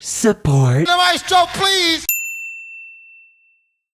Support. The maestro, please!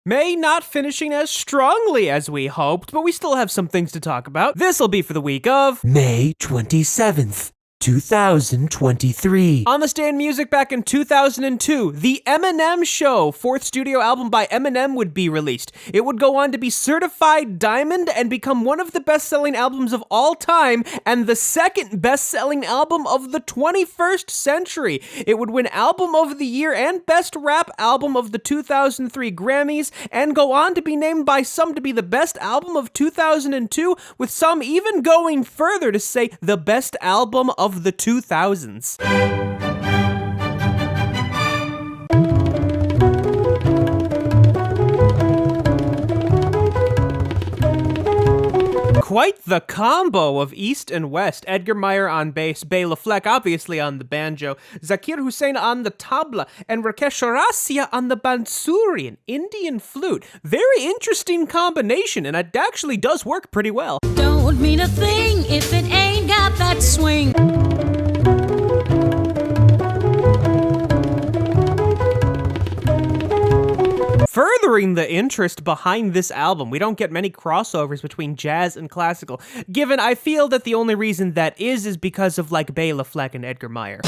May not finishing as strongly as we hoped, but we still have some things to talk about. This'll be for the week of May 27th, 2023. On the Stand Music back in 2002, The Eminem Show, fourth studio album by Eminem, would be released. It would go on to be certified diamond and become one of the best-selling albums of all time and the second best-selling album of the 21st century. It would win Album of the Year and Best Rap Album of the 2003 Grammys and go on to be named by some to be the best album of 2002, with some even going further to say the best album of the 2000s. Quite the combo of East and West. Edgar Meyer on bass, Béla Fleck obviously on the banjo, Zakir Hussain on the tabla, and Rakesh Chaurasia on the bansuri, an Indian flute. Very interesting combination, and it actually does work pretty well. Don't mean a thing if it ain't got that swing. Furthering the interest behind this album, we don't get many crossovers between jazz and classical, given I feel that the only reason that is because of like Béla Fleck and Edgar Meyer.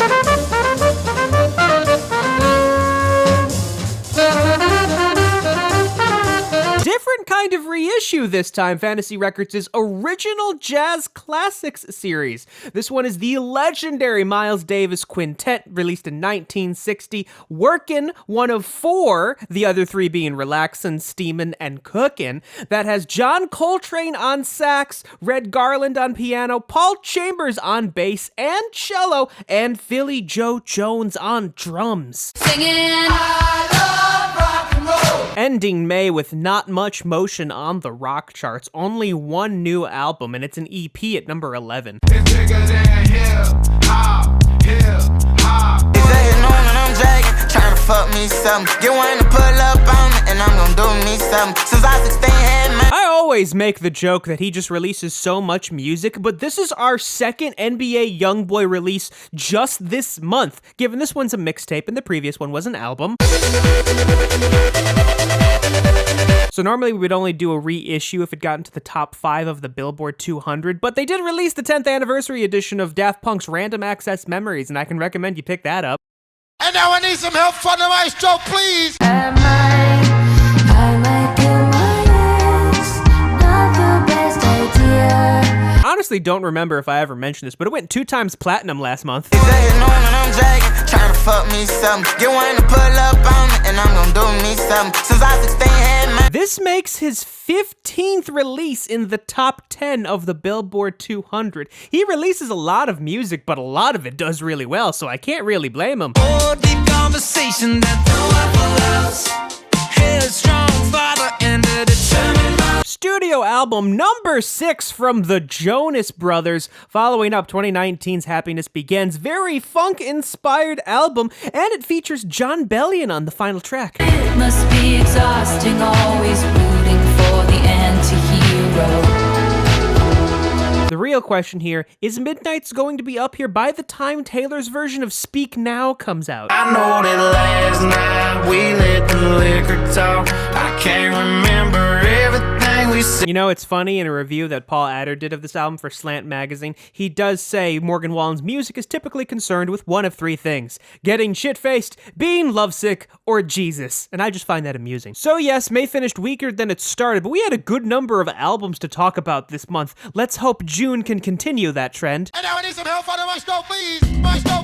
Different kind of reissue this time, Fantasy Records' original jazz classics series. This one is the legendary Miles Davis Quintet, released in 1960. Workin, one of four, the other three being Relaxin', Steamin', and Cookin', that has John Coltrane on sax, Red Garland on piano, Paul Chambers on bass and cello, and Philly Joe Jones on drums. Singing, I love rock and roll! Ending May with not much motion on the rock charts, only one new album, and it's an EP at number 11. It's bigger than hip-hop, hip-hop. Is that knowing when I'm dragging, trying to fuck me something? Get one to pull up on me, and I'm gonna do me something. Since I 16 had my... I always make the joke that he just releases so much music, but this is our second NBA YoungBoy release just this month, given this one's a mixtape and the previous one was an album. So normally we would only do a reissue if it got into the top 5 of the Billboard 200, but they did release the 10th anniversary edition of Daft Punk's Random Access Memories, and I can recommend you pick that up. And now I need some help from the maestro, please! I might do my best, not the best idea. Honestly, don't remember if I ever mentioned this, but it went 2 times platinum last month. Is that knowing when I'm dragging, trying to fuck me something? Get one to pull up on me, and I'm gonna do me something. Since I 16 had my... This makes his 15th release in the top 10 of the Billboard 200. He releases a lot of music, but a lot of it does really well, so I can't really blame him. Oh, deep conversation that no one allows. Headstrong father and a determined mom. Studio album number 6 from the Jonas Brothers, following up 2019's Happiness Begins. Very funk-inspired album, and it features John Bellion on the final track. It must be exhausting, always rooting for the anti-hero. The real question here, is Midnight's going to be up here by the time Taylor's version of Speak Now comes out? I know that last night we let the liquor talk. I can't remember everything we said. You know, it's funny, in a review that Paul Adder did of this album for Slant Magazine, he does say Morgan Wallen's music is typically concerned with one of 3 things: getting shit-faced, being lovesick, or Jesus. And I just find that amusing. So yes, May finished weaker than it started, but we had a good number of albums to talk about this month. Let's hope June can continue that trend. And now I need some help from the maestro, please! Maestro!